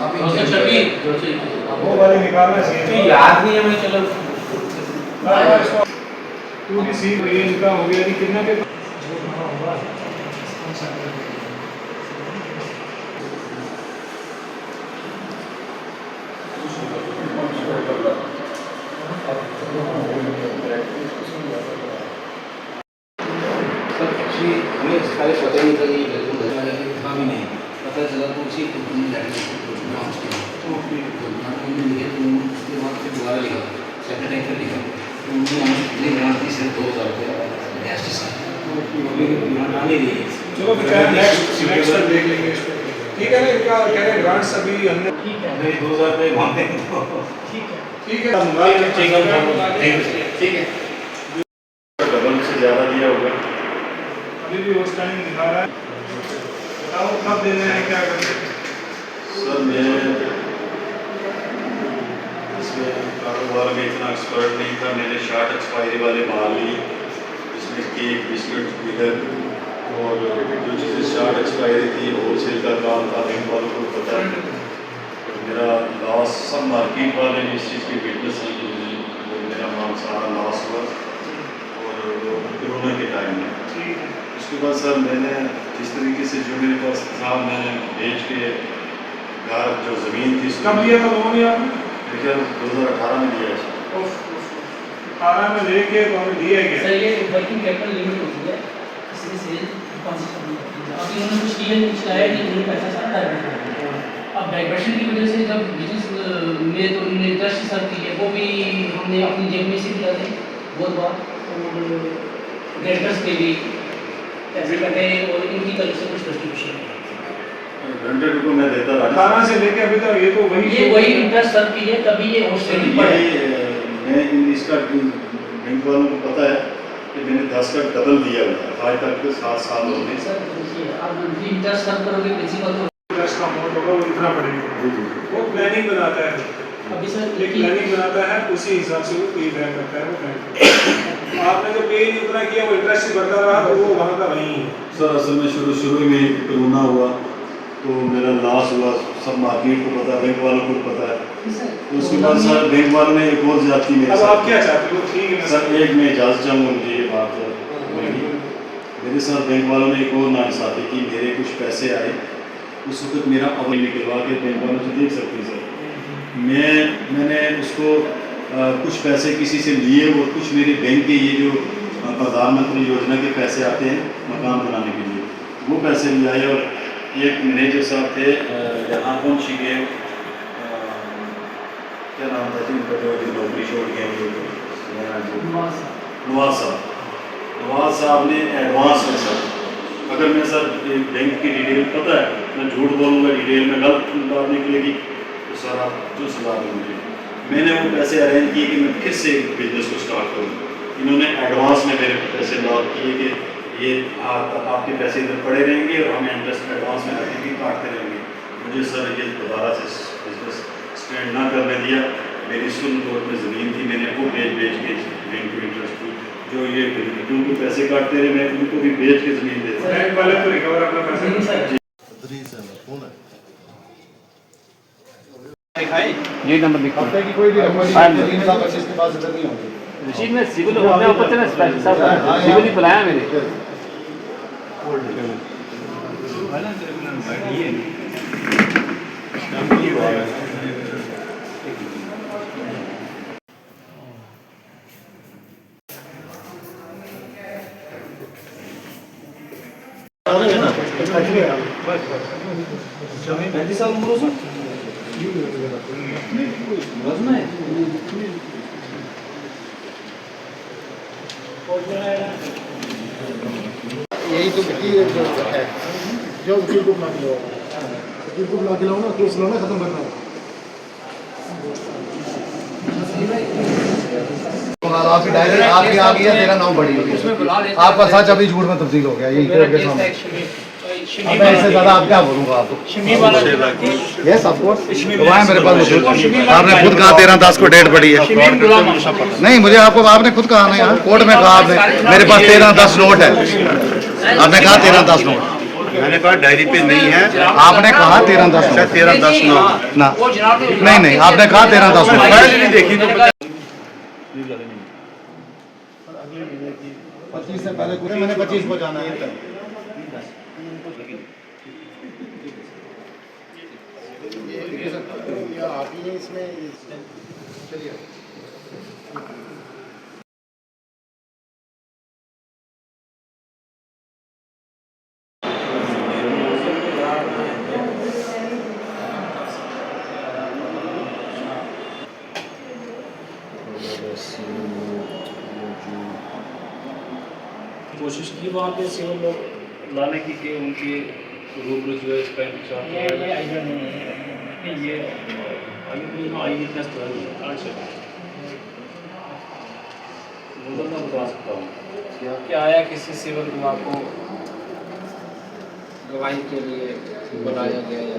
वो वाली निकालना चाहिए, याद नहीं है मुझे। चलो पूरी सी रेंज का हो गया कि कितना के हमें सारे पता नहीं था कि था भी नहीं पता चला तो उसी दोबारा लिखा सेकंड टाइम पर लिखा तो उन्होंने ग्रांट दी सिर्फ 2000 रुपये गैस ग्रांट आने दी। चलो नेक्स्ट तक देख लेंगे इसको, ठीक है ना। इनका कह रहे हैं ग्रांट्स अभी हमने ठीक है 2000 रुपये मांगते हैं ठीक है मंगा ठीक है डबल से ज़्यादा दिया होगा। अभी भी उस टाइम दिखा रहा है, बताओ कब देने हैं, क्या करें सर मैं इसमें कारोबार में इतना एक्सपर्ट नहीं था। मैंने शॉर्ट एक्सपायरी वाले माल लिए जिसमें केक बिस्किट बिगर और जो चीज़ें शॉर्ट एक्सपायरी थी होलसेल का काम था, बैंक वालों को पता है। और मेरा लॉस सब मार्केट वाले ने इस चीज़ की विटनेस है कि मेरा माल सारा लॉस हुआ और कोरोना के टाइम में। उसके बाद सर मैंने जिस तरीके से जो मेरे पास था मैंने बेच के घर जो ज़मीन थी कब लिया था लोन आपने? मेरे ख्याल 2018 में लिया है। 18 में लेके तो हमें दिया गया सर। ये वर्किंग कैपिटल लिमिट होती है, इसलिए सेल अब इन्होंने कुछ किया नहीं, चलाया नहीं, इन्होंने पैसा सारा डायवर्ट कर दिया। अब डाइवर्शन की वजह से जब बिजनेस में तो उन्होंने इंटरेस्ट सर की है वो भी हमने अपनी जेब में से दिया थे बहुत बार, और क्रेडिटर्स के भी पैसे कटे और इनकी तरफ से कुछ डिस्ट्रीब्यूशन 100 को मैं देता रहा 18 से लेके अभी तक। ये तो वही इंटरेस्ट सर की है, तभी ये ऑस्ट्रेलिया पर है। मैं इसका बैंक वालों को पता है कि मैंने 10 का डबल दिया हुआ है। आज तक के 7 साल हो गए। सर देखिए आप मंथली इंटरेस्ट सर करोगे प्रिंसिपल तो इंटरेस्ट का अमाउंट होगा वो इतना पड़ेगा। वो प्लानिंग बनाता है, अभी सर एक प्लानिंग बनाता है, उसी हिसाब से वो पे बैक करता है वो बैंक। आपने जो पे नहीं उतना किया वो इंटरेस्ट ही बढ़ता रहा तो वो वहाँ का वहीं है। सर असल में शुरू में कोरोना हुआ तो मेरा लॉस हुआ, सब मार्केट को पता है, बैंक वालों को पता है। तो उसके बाद सर बैंक वालों ने एक और ज्यादती मेरे अब साथ। आप क्या चाहते हो? ठीक है सर एक मैं इजाज़त चाहूँगा, मुझे ये बात मेरे साथ बैंक वालों ने एक और नाइंसाफ़ी की। मेरे कुछ पैसे आए उस वक्त मेरा अवल निकलवा के बैंक वालों से देख सकते हैं सर। मैंने उसको कुछ पैसे किसी से लिए और कुछ मेरे बैंक के ये जो प्रधानमंत्री योजना के पैसे आते हैं मकान बनाने के लिए वो पैसे ले आए। और एक मैनेजर साहब थे यहाँ पहुँच गए, क्या नाम था जिनका जो नौकरी छोड़ गए नवाज साहब ने एडवांस में सर, अगर मैं सर बैंक की डिटेल पता है मैं झूठ बोलूँगा, डिटेल में गलत बात निकलेगी तो सर आप जो सलाह दें मुझे। मैंने वो पैसे अरेंज किए कि मैं फिर से बिजनेस को स्टार्ट करूँ। इन्होंने एडवांस में मेरे पैसे लॉक किए कि ये आपके पैसे इधर पड़े रहेंगे और हमें इंटरेस्ट एडवांस में रखेंगे, काटते रहेंगे। मुझे सर ये दोबारा से बिजनेस स्टैंड ना करने दिया। मेरी सुन कोर्ट में ज़मीन थी, मैंने वो बेच के बैंक को इंटरेस्ट की जो ये क्योंकि पैसे काटते रहे मैं उनको भी बेच के ज़मीन देता। बैंक वाले तो रिकवर अपना पैसा जी नंबर लिखो। की कोई भी रकम के पास इधर नहीं होगी रशीद में सिविल अपने ऊपर से ना साहब सिविल ही बुलाया मेरे यही तो है जो वकील को बुला के लाओ, वकील को बुला के लाओ ना, केस लाना खत्म करना है। आपकी डायरी आपकी आ गई है, तेरा नाम बढ़ी होगी, आपका सच अभी झूठ में तब्दील हो गया। यही कोर्ट के सामने अब इससे ज़्यादा आप क्या बोलूँगा आपको? यस ऑफ कोर्स मेरे पास आपने खुद कहा 13/10 को डेट पड़ी है। नहीं मुझे आपने खुद कहा ना, कोर्ट में कहा आपने मेरे पास 13/10 नोट है, आपने कहा 13/10 नोट मैंने कहा डायरी पे नहीं है। आपने कहा 13-10 13-10 ना, नहीं आपने कहा 13-10 फाइल नहीं देखी तो 25 से पहले पूरे मैंने 25 को जाना है। कोशिश की वहाँ पे सिविल लोग लाने की कि उनकी रूबरू जो है इसका इंतजार ये आइडिया नहीं है ये आई विटनेस तो है मैं बता सकता हूँ क्या आया किसी सिविल विभाग को गवाही के लिए बुलाया गया या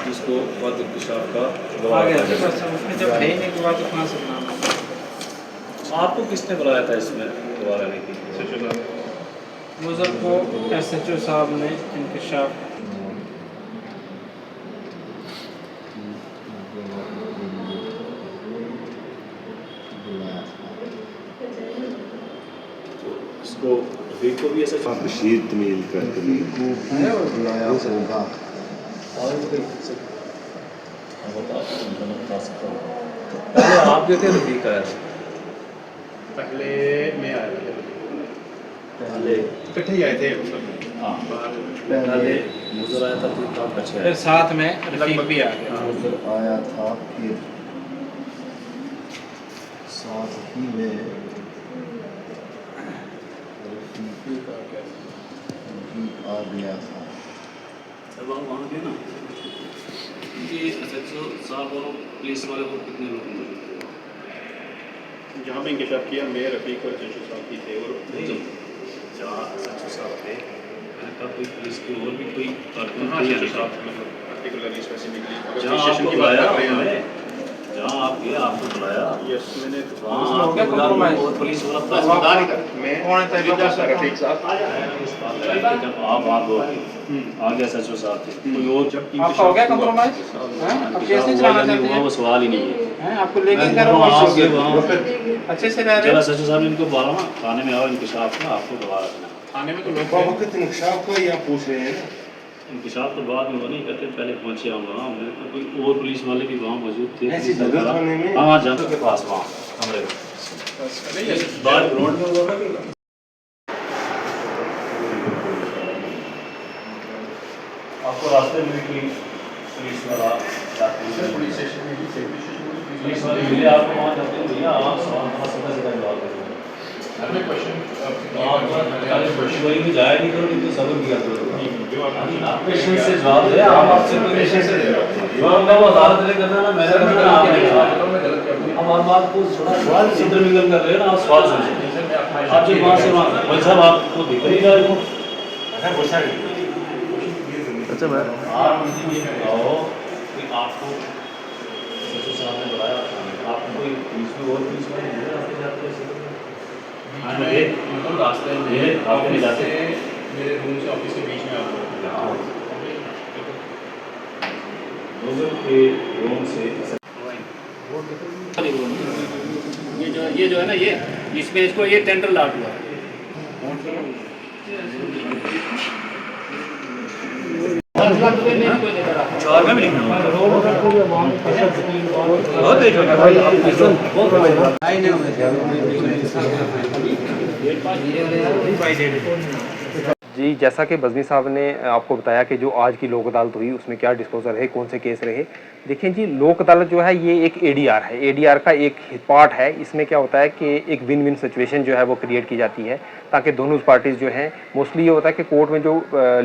जिसको वाद इंकशाफ का आ गया उसने जब भेजने के बाद कहाँ से नाम आपको किसने बुलाया था इसमें गवाह रहने की मुजर को SHO साहब ने इंकशाफ इसको रफीक को भी ऐसा बशीर तमील करके बुलाया होगा। बता सकता हूँ पहले आप जो थे रफीक आया था पहले मैं आया था, पहले इकट्ठे ही आए थे हाँ पहले मुजर आया था तो काम बच फिर गया साथ में रफीक भी आ गया। मुझे आया था फिर साथ ही में रफीक आ गया था। जब आप वहाँ गए ना ये SHO साहब और पुलिस वाले को कितने लोग मौजूद थे जहाँ पे इंकशाफ किया मैं रफीक और SHO साहब ही थे और जहाँ SHO साहब थे मैंने कहा कोई पुलिस की और भी कोई कारकुन हाँ थी या SHO नहीं? साहब मतलब पर्टिकुलरली स्पेसिफिकली अगर जहाँ स्टेशन आपको की बात बुलाया कर रहे हैं उन्होंने, जहाँ आप गए आपको बुलाया यस मैंने वहाँ आपके बुलाने और पुलिस वाला बसदार ही था मैं रफीक साहब जब आप आ गया SHO साहब थे कोई और जब आपका हो गया कंप्रोमाइज हैं अब केस नहीं चलाना चाहते वो हैं सवाल ही नहीं है हैं आपको लेके करो अच्छे से रह रहे चला हो। SHO साहब ने इनको बुला ना थाने में आओ इंकशाफ का आपको गवाह रखना थाने में तो लोग थे। इंकशाफ का ही आप पूछ रहे हैं ना। इंकशाफ तो बाद में वो नहीं करते पहले पहुंचे हम वहाँ हमने तो कोई और पुलिस वाले भी वहाँ मौजूद थे ऐसी जगह थाने में? हाँ जंग के पास वहाँ कमरे में बाहर ग्राउंड में होगा कि आपको रास्ते में भी कोई पुलिस वाला पुलिस स्टेशन में ही थे पुलिस वाले मिले आपको वहाँ जाते हैं भैया आप सवाल का सीधा सीधा जवाब देंगे हमें क्वेश्चन वही में जाया नहीं करो नहीं तो सबक दिया करो आप पेशेंस से जवाब दे आप आपसे कोई पेशेंस से जवाब का वो अदालत ने करना ना मैंने करना ना आपने करना हम हर बात को थोड़ा इंटरमिंगल कर रहे हैं ना आप सवाल समझे आप जब वहाँ से वहाँ भाई साहब आपको दिख नहीं रहा है अच्छा मैं आप मुझे ये बताओ कि आपको SHO साहब ने बुलाया आपको कोई पुलिस में और पुलिस वाले मिले रास्ते जाते ऐसे हाँ मतलब रास्ते में ऑफिस से मेरे रूम से ऑफिस के बीच में आ गया लोगों के रूम से ये जो है ना ये इसमें इसको ये टेंडर लाट हुआ है। जी, जैसा कि बज़मी साहब ने आपको बताया कि जो आज की लोक अदालत हुई उसमें क्या डिस्पोजल है, कौन से केस रहे। देखिए जी, लोक अदालत जो है ये एक ADR है, ADR का एक पार्ट है। इसमें क्या होता है कि एक विन विन सिचुएशन जो है वो क्रिएट की जाती है ताकि दोनों पार्टीज़ जो हैं, मोस्टली ये होता है कि कोर्ट में जो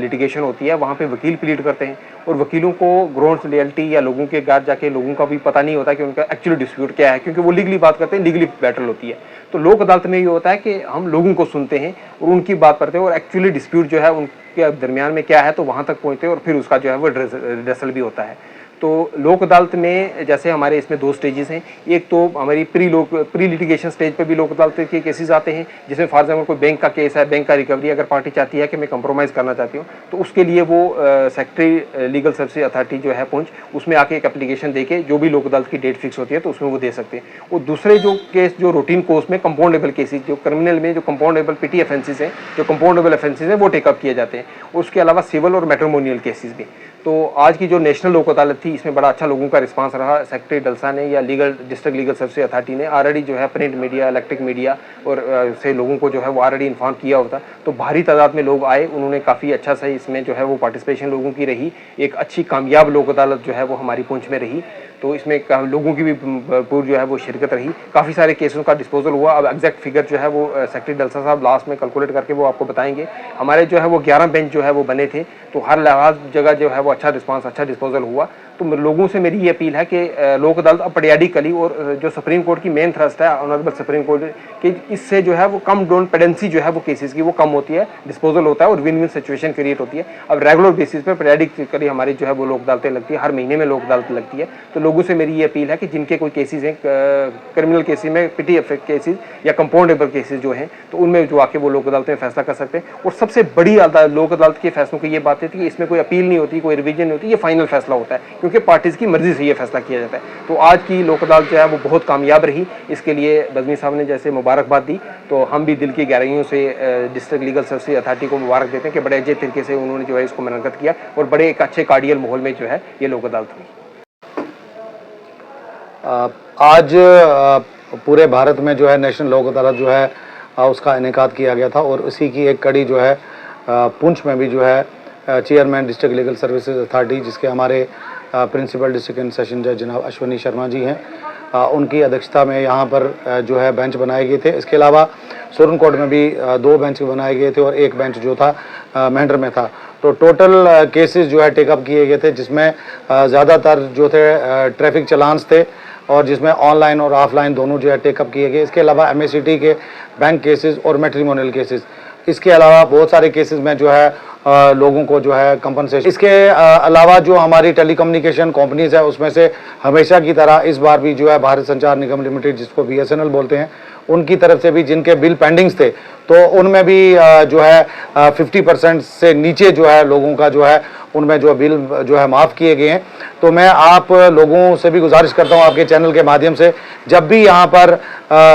लिटिगेशन होती है वहाँ पे वकील प्लीड करते हैं और वकीलों को ग्राउंड रियलिटी या लोगों के घर जाके लोगों का भी पता नहीं होता कि उनका एक्चुअली डिस्प्यूट क्या है, क्योंकि वो लीगली बात करते हैं, लीगली बैटल होती है। तो लोक अदालत में ये होता है कि हम लोगों को सुनते हैं और उनकी बात करते हैं और एक्चुअली डिस्प्यूट जो है उनके दरमियान में क्या है तो वहाँ तक पहुँचते हैं और फिर उसका जो है वो रिड्रेसल भी होता है। तो लोक अदालत में जैसे हमारे इसमें 2 स्टेजेस हैं। एक तो हमारी प्री लिटिगेशन स्टेज पे भी लोक अदालत के केसेस आते हैं, जिसमें फॉर एग्जाम्पल कोई बैंक का केस है, बैंक का रिकवरी, अगर पार्टी चाहती है कि मैं कंप्रोमाइज़ करना चाहती हूँ, तो उसके लिए वो सेक्रेटरी लीगल सर्विस अथॉरिटी जो है पुंछ, उसमें आके एक एप्लीकेशन देके जो भी लोक अदालत की डेट फिक्स होती है तो उसमें वो दे सकते हैं। और दूसरे जो केस जो रूटीन कोर्स में कंपाउंडेबल केसेस, जो क्रिमिनल में जो कंपाउंडेबल पिटी ऑफेंसेस हैं, जो कंपाउंडेबल ऑफेंसेस हैं वो टेकअप किए जाते हैं। उसके अलावा सिविल और मैट्रिमोनियल केसेस भी। तो आज की जो नेशनल लोक अदालत थी, इसमें बड़ा अच्छा लोगों का रिस्पांस रहा। सेक्रेटरी डलसा ने या डिस्ट्रिक्ट लीगल सर्विस अथॉरिटी ने ऑलरेडी जो है प्रिंट मीडिया, इलेक्ट्रिक मीडिया और से लोगों को जो है वो ऑलरेडी इन्फॉर्म किया होता। तो भारी तादाद में लोग आए, उन्होंने काफ़ी अच्छा सही इसमें जो है वो पार्टिसिपेशन लोगों की रही। एक अच्छी कामयाब लोक अदालत जो है वो हमारी पुंछ में रही। तो इसमें लोगों की भी भरपूर जो है वो शिरकत रही। काफ़ी सारे केसों का डिस्पोजल हुआ। अब एग्जैक्ट फिगर जो है वो सेक्रेटरी डलसा साहब लास्ट में कैलकुलेट करके वो आपको बताएंगे। हमारे जो है वो 11 बेंच जो है वो बने थे, तो हर लिहाज जगह जो है वो अच्छा रिस्पांस, अच्छा डिस्पोजल हुआ। तो लोगों से मेरी ये अपील है कि लोक अदालत अब पटियाडिकली और जो सुप्रीम कोर्ट की मेन थ्रस्ट है ऑनरेबल सुप्रीम कोर्ट कि इससे जो है वो कम डाउन पेडेंसी जो है वो केसेस की वो कम होती है, डिस्पोजल होता है और विन विन सिचुएशन क्रिएट होती है। अब रेगुलर बेसिस पे पटियाडिकली हमारी जो है वो लोक अदालतें लगती है, हर महीने में लोक अदालत लगती है। तो लोगों से मेरी ये अपील है कि जिनके कोई केसेस हैं क्रिमिनल केसेस में, पिटी केसेस या कंपाउंडेबल केसेस जो हैं, तो उनमें जो आके वो लोक अदालत में फैसला कर सकते हैं। और सबसे बड़ी लोक अदालत के फैसलों की ये बात है कि इसमें कोई अपील नहीं होती, कोई रिवीजन नहीं होती, ये फाइनल फैसला होता है क्योंकि पार्टीज की मर्जी से ये फैसला किया जाता है। तो आज की लोक अदालत जो है वो बहुत कामयाब रही। इसके लिए बज़मी साहब ने जैसे मुबारकबाद दी, तो हम भी दिल की गहराइयों से डिस्ट्रिक्ट लीगल सर्विस अथॉरिटी को मुबारक देते हैं कि बड़े अच्छे तरीके से उन्होंने जो है इसको मुनक्कद किया और बड़े एक अच्छे कार्डियल माहौल में जो है ये लोक अदालत हुई। आज पूरे भारत में जो है नेशनल लोक अदालत जो है उसका इनेकाद किया गया था और उसी की एक कड़ी जो है पुंछ में भी जो है chairman district legal services authority, जिसके हमारे प्रिंसिपल डिस्ट्रिक्ट एंड सेशन जज जनाब अश्वनी शर्मा जी हैं, उनकी अध्यक्षता में यहाँ पर जो है बेंच बनाए गए थे। इसके अलावा सुरन कोर्ट में भी 2 बेंच बनाए गए थे और 1 बेंच जो था मेंढर में था। तो टोटल केसेस जो है टेकअप किए गए थे, जिसमें ज़्यादातर जो थे ट्रैफिक चलान्स थे और जिसमें ऑनलाइन और ऑफलाइन दोनों जो है टेकअप किए गए। इसके अलावा MACT के बैंक केसेस और मैट्रिमोनियल केसेस, इसके अलावा बहुत सारे केसेस में जो है लोगों को जो है कंपनसेशन। इसके अलावा जो हमारी टेलीकम्युनिकेशन कंपनीज है उसमें से हमेशा की तरह इस बार भी जो है भारत संचार निगम लिमिटेड, जिसको BSNL बोलते हैं, उनकी तरफ से भी जिनके बिल पेंडिंग्स थे तो उनमें भी जो है 50% से नीचे जो है लोगों का जो है उनमें जो बिल जो है माफ़ किए गए हैं। तो मैं आप लोगों से भी गुजारिश करता हूं आपके चैनल के माध्यम से, जब भी यहाँ पर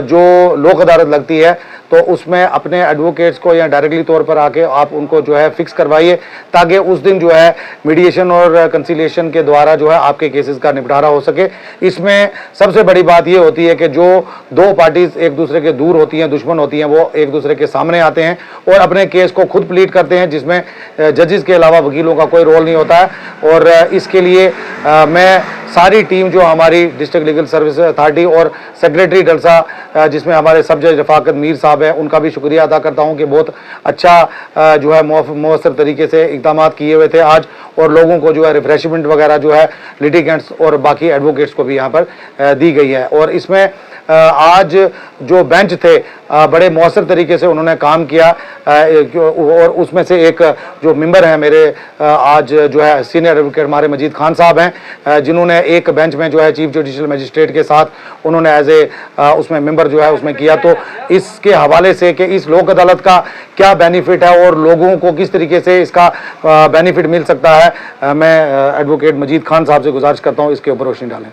जो लोक अदालत लगती है तो उसमें अपने एडवोकेट्स को या डायरेक्टली तौर पर आके आप उनको जो है फिक्स करवाइए, ताकि उस दिन जो है मीडिएशन और कंसिलिएशन के द्वारा जो है आपके केसेस का निपटारा हो सके। इसमें सबसे बड़ी बात ये होती है कि जो 2 पार्टीज एक दूसरे के दूर होती हैं, दुश्मन होती हैं, वो एक दूसरे के सामने आते हैं और अपने केस को खुद प्लीड करते हैं, जिसमें जजेस के अलावा वकीलों का कोई रोल नहीं होता है। और इसके लिए मैं सारी टीम जो हमारी डिस्ट्रिक्ट लीगल सर्विस अथॉरिटी और सेक्रेटरी डलसा, जिसमें हमारे सब जज रफाकत मीर साहब हैं, उनका भी शुक्रिया अदा करता हूं कि बहुत अच्छा जो है मौसर तरीके से इक़दाम किए हुए थे आज, और लोगों को जो है रिफ्रेशमेंट वगैरह जो है लिटिगेंट्स और बाकी एडवोकेट्स को भी यहाँ पर दी गई है। और इसमें आज जो बेंच थे बड़े मौसर तरीके से उन्होंने काम किया, और उसमें से एक जो मेंबर हैं मेरे आज जो है सीनियर एडवोकेट हमारे मजीद खान साहब हैं, जिन्होंने एक बेंच में जो है चीफ जुडिशियल मजिस्ट्रेट के साथ उन्होंने एज ए उसमें मेंबर जो है उसमें किया। तो इसके हवाले से कि इस लोक अदालत का क्या बेनिफिट है और लोगों को किस तरीके से इसका बेनिफिट मिल सकता है, मैं एडवोकेट मजीद खान साहब से गुजारिश करता हूँ इसके ऊपर रोशनी डालें।